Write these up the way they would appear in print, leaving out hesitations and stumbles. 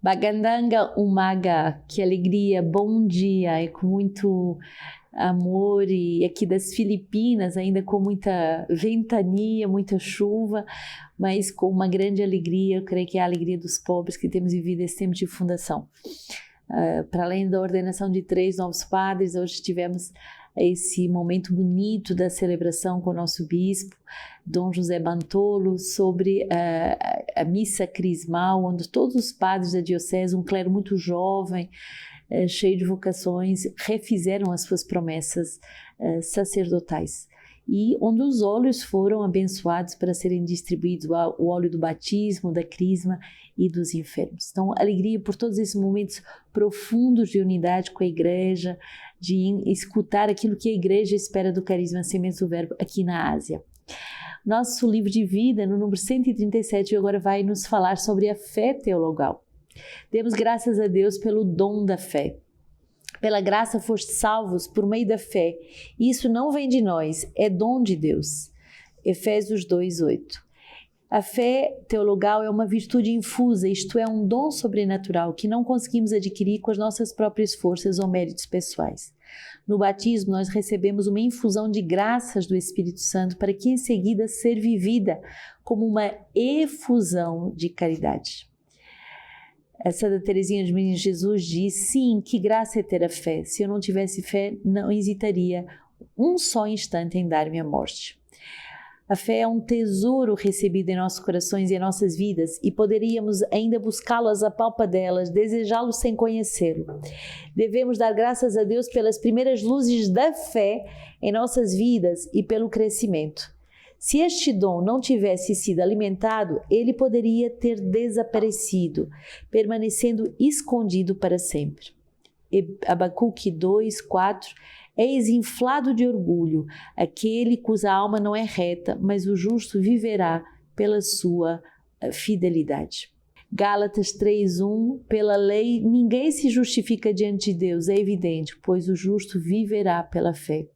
Bagandanga Umaga, que alegria, bom dia, e com muito amor, e aqui das Filipinas, ainda com muita ventania, muita chuva, mas com uma grande alegria, eu creio que é a alegria dos pobres que temos vivido esse tempo de fundação. Para além da ordenação de 3 novos padres, hoje tivemos esse momento bonito da celebração com o nosso bispo, Dom José Bantolo, sobre a missa crismal, onde todos os padres da diocese, um clero muito jovem, cheio de vocações, refizeram as suas promessas sacerdotais. E onde os óleos foram abençoados para serem distribuídos, o óleo do batismo, da crisma e dos enfermos. Então, alegria por todos esses momentos profundos de unidade com a igreja, de escutar aquilo que a igreja espera do carisma Sementes do Verbo aqui na Ásia. Nosso livro de vida, no número 137, agora vai nos falar sobre a fé teologal. Demos graças a Deus pelo dom da fé. Pela graça foste salvos por meio da fé. Isso não vem de nós, é dom de Deus. Efésios 2:8. A fé teologal é uma virtude infusa, isto é, um dom sobrenatural que não conseguimos adquirir com as nossas próprias forças ou méritos pessoais. No batismo, nós recebemos uma infusão de graças do Espírito Santo para que em seguida ser vivida como uma efusão de caridade. A Santa Teresinha de Menino Jesus diz, sim, que graça é ter a fé. Se eu não tivesse fé, não hesitaria um só instante em dar-me a morte. A fé é um tesouro recebido em nossos corações e em nossas vidas e poderíamos ainda buscá-lo às apalpadelas, desejá-lo sem conhecê-lo. Devemos dar graças a Deus pelas primeiras luzes da fé em nossas vidas e pelo crescimento. Se este dom não tivesse sido alimentado, ele poderia ter desaparecido, permanecendo escondido para sempre. Abacuque 2:4. És inflado de orgulho, aquele cuja alma não é reta, mas o justo viverá pela sua fidelidade. Gálatas 3:1. Pela lei ninguém se justifica diante de Deus, é evidente, pois o justo viverá pela fé.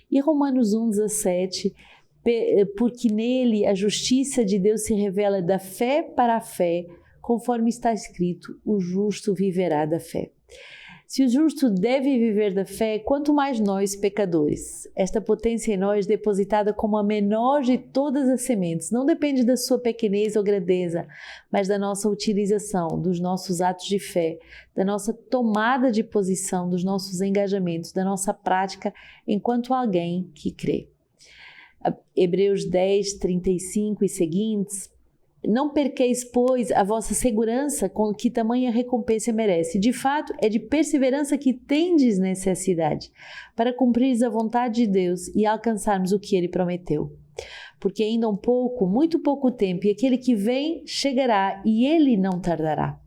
E Romanos 1:17. Porque nele a justiça de Deus se revela da fé para a fé, conforme está escrito, o justo viverá da fé. Se o justo deve viver da fé, quanto mais nós, pecadores. Esta potência em nós, depositada como a menor de todas as sementes, não depende da sua pequenez ou grandeza, mas da nossa utilização, dos nossos atos de fé, da nossa tomada de posição, dos nossos engajamentos, da nossa prática enquanto alguém que crê. Hebreus 10:35 e seguintes. Não perqueis, pois, a vossa segurança com que tamanha recompensa merece. De fato, é de perseverança que tendes necessidade, para cumprires a vontade de Deus e alcançarmos o que Ele prometeu. Porque ainda um pouco, muito pouco tempo, e aquele que vem chegará, e Ele não tardará.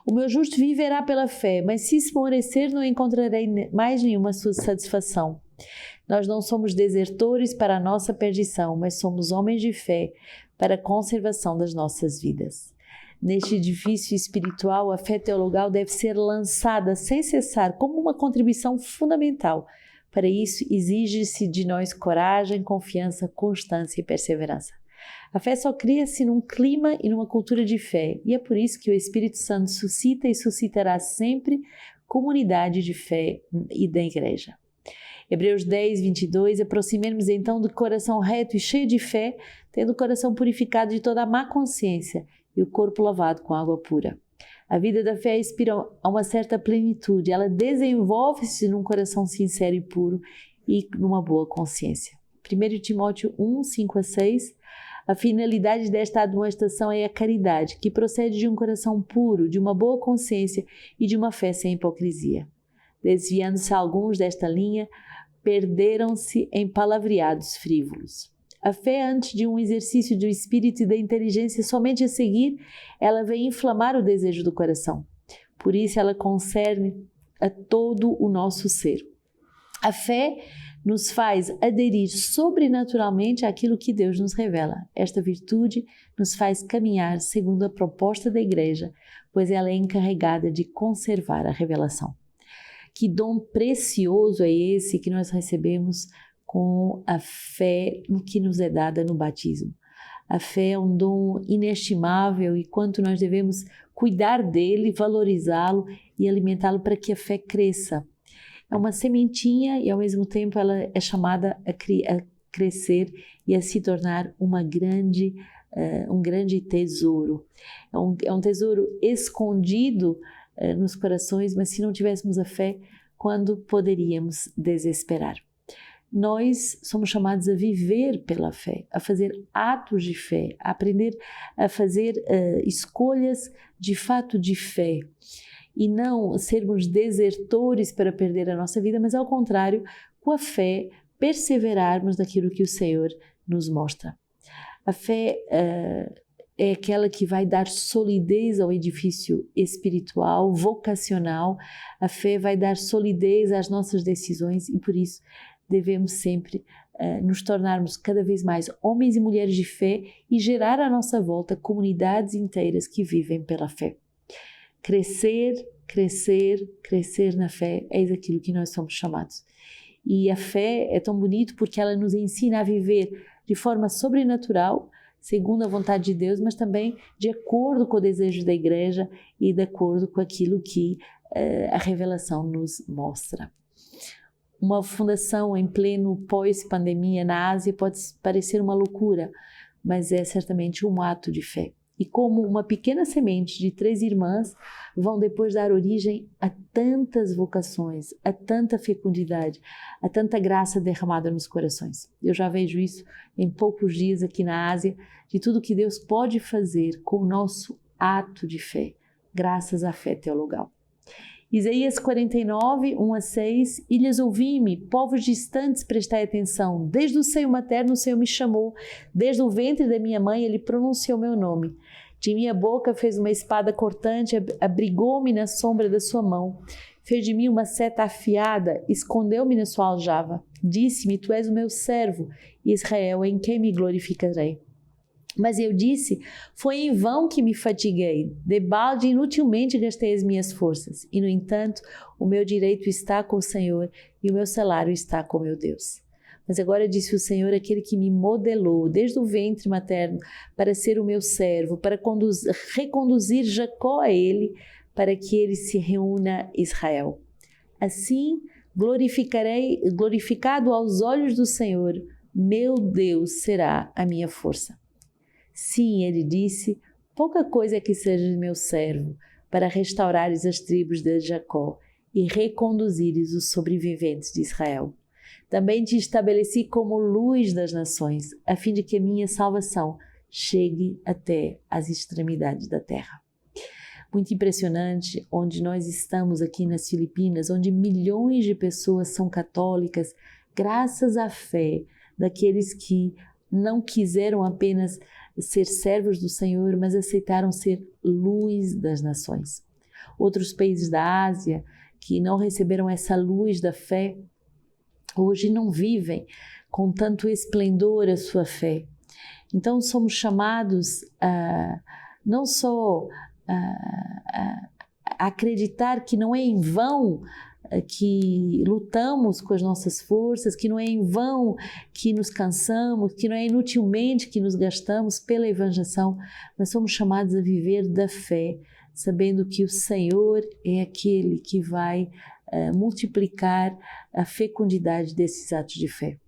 O meu justo viverá pela fé, mas se esmorecer, não encontrarei mais nenhuma satisfação. Nós não somos desertores para a nossa perdição, mas somos homens de fé para a conservação das nossas vidas. Neste edifício espiritual, a fé teologal deve ser lançada sem cessar como uma contribuição fundamental. Para isso, exige-se de nós coragem, confiança, constância e perseverança. A fé só cria-se num clima e numa cultura de fé, e é por isso que o Espírito Santo suscita e suscitará sempre comunidade de fé e da igreja. Hebreus 10:22, aproximemos então do coração reto e cheio de fé, tendo o coração purificado de toda a má consciência e o corpo lavado com água pura. A vida da fé inspira a uma certa plenitude, ela desenvolve-se num coração sincero e puro e numa boa consciência. 1 Timóteo 1:5-6, a finalidade desta admoestação é a caridade, que procede de um coração puro, de uma boa consciência e de uma fé sem hipocrisia. Desviando-se alguns desta linha, perderam-se em palavreados frívolos. A fé, antes de um exercício do espírito e da inteligência somente a seguir, ela vem inflamar o desejo do coração. Por isso ela concerne a todo o nosso ser. A fé nos faz aderir sobrenaturalmente àquilo que Deus nos revela. Esta virtude nos faz caminhar segundo a proposta da Igreja, pois ela é encarregada de conservar a revelação. Que dom precioso é esse que nós recebemos com a fé que nos é dada no batismo. A fé é um dom inestimável e quanto nós devemos cuidar dele, valorizá-lo e alimentá-lo para que a fé cresça. É uma sementinha e ao mesmo tempo ela é chamada a crescer e a se tornar um grande tesouro. É um tesouro escondido nos corações, mas se não tivéssemos a fé, quando poderíamos desesperar? Nós somos chamados a viver pela fé, a fazer atos de fé, a aprender a fazer escolhas de fato de fé e não sermos desertores para perder a nossa vida, mas ao contrário, com a fé, perseverarmos naquilo que o Senhor nos mostra. A fé é aquela que vai dar solidez ao edifício espiritual, vocacional. A fé vai dar solidez às nossas decisões e por isso devemos sempre nos tornarmos cada vez mais homens e mulheres de fé e gerar à nossa volta comunidades inteiras que vivem pela fé. Crescer, crescer, crescer na fé, eis aquilo que nós somos chamados. E a fé é tão bonito porque ela nos ensina a viver de forma sobrenatural, segundo a vontade de Deus, mas também de acordo com o desejo da igreja e de acordo com aquilo que a revelação nos mostra. Uma fundação em pleno pós-pandemia na Ásia pode parecer uma loucura, mas é certamente um ato de fé. E como uma pequena semente de 3 irmãs vão depois dar origem a tantas vocações, a tanta fecundidade, a tanta graça derramada nos corações. Eu já vejo isso em poucos dias aqui na Ásia, de tudo que Deus pode fazer com o nosso ato de fé, graças à fé teologal. Isaías 49, 1-6, Ilhas ouvi-me, povos distantes prestai atenção, desde o seio materno o Senhor me chamou, desde o ventre da minha mãe ele pronunciou meu nome. De minha boca fez uma espada cortante, abrigou-me na sombra da sua mão, fez de mim uma seta afiada, escondeu-me na sua aljava, disse-me, tu és o meu servo, Israel, em quem me glorificarei. Mas eu disse, foi em vão que me fatiguei, debalde inutilmente gastei as minhas forças. E, no entanto, o meu direito está com o Senhor e o meu salário está com meu Deus. Mas agora disse o Senhor, aquele que me modelou desde o ventre materno para ser o meu servo, para reconduzir Jacó a ele, para que ele se reúna a Israel. Assim, glorificado aos olhos do Senhor, meu Deus será a minha força. Sim, ele disse, pouca coisa é que sejas meu servo, para restaurares as tribos de Jacó e reconduzires os sobreviventes de Israel. Também te estabeleci como luz das nações, a fim de que a minha salvação chegue até as extremidades da terra. Muito impressionante onde nós estamos aqui nas Filipinas, onde milhões de pessoas são católicas, graças à fé daqueles que não quiseram apenas ser servos do Senhor, mas aceitaram ser luz das nações. Outros países da Ásia que não receberam essa luz da fé, hoje não vivem com tanto esplendor a sua fé. Então somos chamados não só a acreditar que não é em vão que lutamos com as nossas forças, que não é em vão que nos cansamos, que não é inutilmente que nos gastamos pela evangelização, mas somos chamados a viver da fé, sabendo que o Senhor é aquele que vai multiplicar a fecundidade desses atos de fé.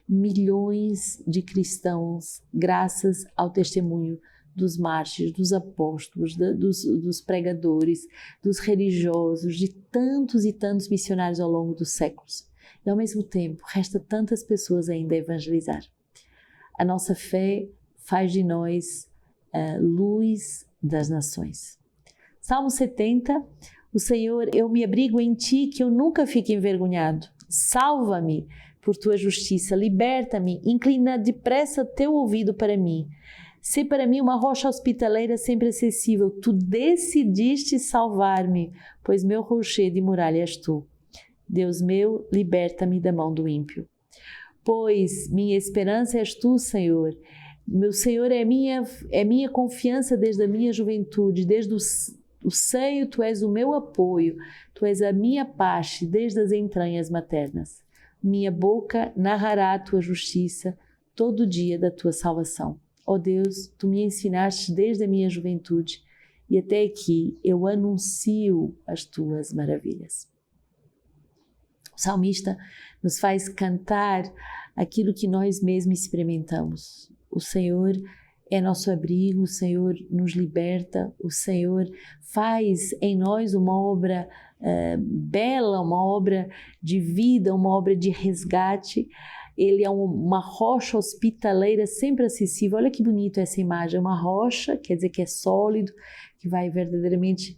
Milhões de cristãos, graças ao testemunho dos mártires, dos apóstolos, dos pregadores, dos religiosos, de tantos e tantos missionários ao longo dos séculos. E ao mesmo tempo, resta tantas pessoas ainda a evangelizar. A nossa fé faz de nós luz das nações. Salmo 70, o Senhor, eu me abrigo em Ti, que eu nunca fique envergonhado. Salva-me por Tua justiça, liberta-me, inclina depressa Teu ouvido para mim. Sê para mim uma rocha hospitaleira sempre acessível. Tu decidiste salvar-me, pois meu rochedo e muralha és Tu. Deus meu, liberta-me da mão do ímpio. Pois minha esperança és Tu, Senhor. Meu Senhor é minha confiança desde a minha juventude, desde o seio Tu és o meu apoio, Tu és a minha paz desde as entranhas maternas. Minha boca narrará a Tua justiça todo dia da Tua salvação. Ó Deus, Tu me ensinaste desde a minha juventude e até aqui eu anuncio as tuas maravilhas. O salmista nos faz cantar aquilo que nós mesmos experimentamos. O Senhor é nosso abrigo, o Senhor nos liberta, o Senhor faz em nós uma obra bela, uma obra de vida, uma obra de resgate. Ele é uma rocha hospitaleira sempre acessível. Olha que bonito essa imagem, uma rocha, quer dizer que é sólido, que vai verdadeiramente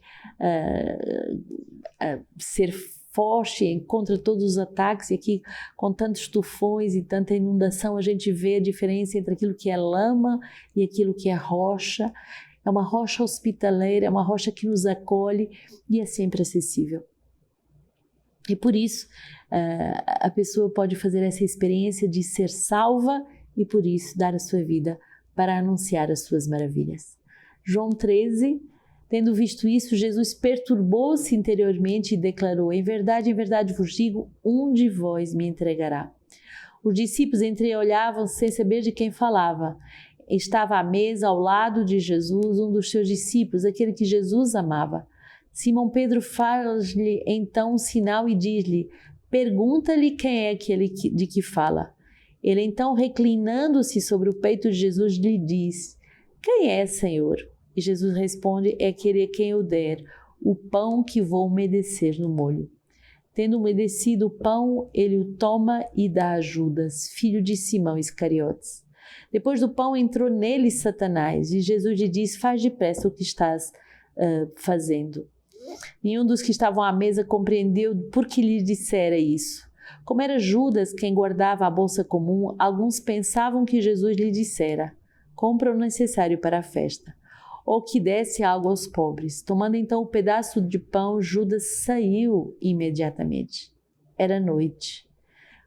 ser forte contra todos os ataques. E aqui, com tantos tufões e tanta inundação, a gente vê a diferença entre aquilo que é lama e aquilo que é rocha. É uma rocha hospitaleira, é uma rocha que nos acolhe e é sempre acessível. E por isso, a pessoa pode fazer essa experiência de ser salva e por isso dar a sua vida para anunciar as suas maravilhas. João 13, tendo visto isso, Jesus perturbou-se interiormente e declarou: em verdade vos digo, um de vós me entregará. Os discípulos entreolhavam sem saber de quem falava. Estava à mesa ao lado de Jesus um dos seus discípulos, aquele que Jesus amava. Simão Pedro faz-lhe então um sinal e diz-lhe: pergunta-lhe quem é aquele de que fala. Ele então, reclinando-se sobre o peito de Jesus, lhe diz: quem é, Senhor? E Jesus responde: é aquele a quem eu der o pão que vou umedecer no molho. Tendo umedecido o pão, ele o toma e dá a Judas, filho de Simão Iscariotes. Depois do pão entrou nele Satanás, e Jesus lhe disse: faz depressa o que estás fazendo. Nenhum dos que estavam à mesa compreendeu por que lhe dissera isso. Como era Judas quem guardava a bolsa comum, alguns pensavam que Jesus lhe dissera: compra o necessário para a festa, ou que desse algo aos pobres. Tomando então o pedaço de pão, Judas saiu imediatamente. Era noite.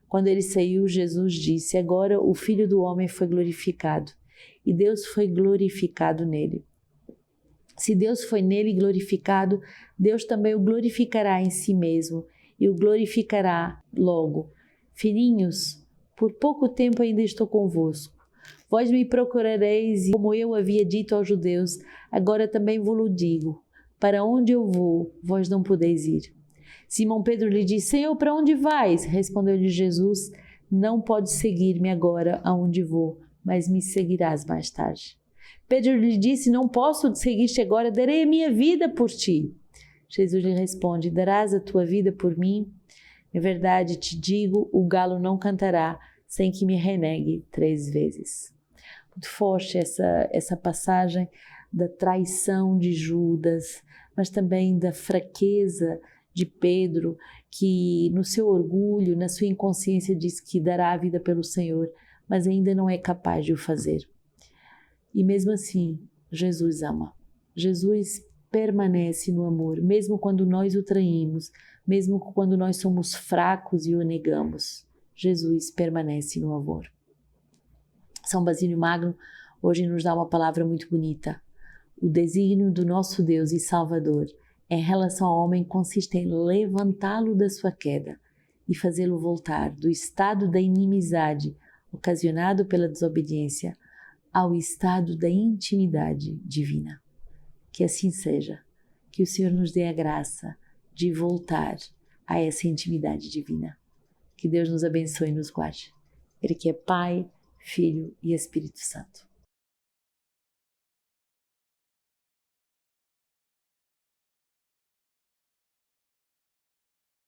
Quando ele saiu, Jesus disse: agora o Filho do Homem foi glorificado, e Deus foi glorificado nele. Se Deus foi nele glorificado, Deus também o glorificará em si mesmo e o glorificará logo. Filhinhos, por pouco tempo ainda estou convosco. Vós me procurareis, e como eu havia dito aos judeus, agora também vos digo: para onde eu vou, vós não podeis ir. Simão Pedro lhe disse: Senhor, para onde vais? Respondeu-lhe Jesus: não podes seguir-me agora aonde vou, mas me seguirás mais tarde. Pedro lhe disse: não posso seguir-te agora, darei a minha vida por ti. Jesus lhe responde: darás a tua vida por mim? Em verdade te digo, o galo não cantará sem que me renegue 3 vezes. Muito forte essa passagem da traição de Judas, mas também da fraqueza de Pedro, que no seu orgulho, na sua inconsciência diz que dará a vida pelo Senhor, mas ainda não é capaz de o fazer. E mesmo assim, Jesus ama. Jesus permanece no amor, mesmo quando nós o traímos, mesmo quando nós somos fracos e o negamos. Jesus permanece no amor. São Basílio Magno hoje nos dá uma palavra muito bonita. O desígnio do nosso Deus e Salvador em relação ao homem consiste em levantá-lo da sua queda e fazê-lo voltar do estado da inimizade ocasionado pela desobediência ao estado da intimidade divina. Que assim seja, que o Senhor nos dê a graça de voltar a essa intimidade divina. Que Deus nos abençoe e nos guarde. Ele que é Pai, Filho e Espírito Santo.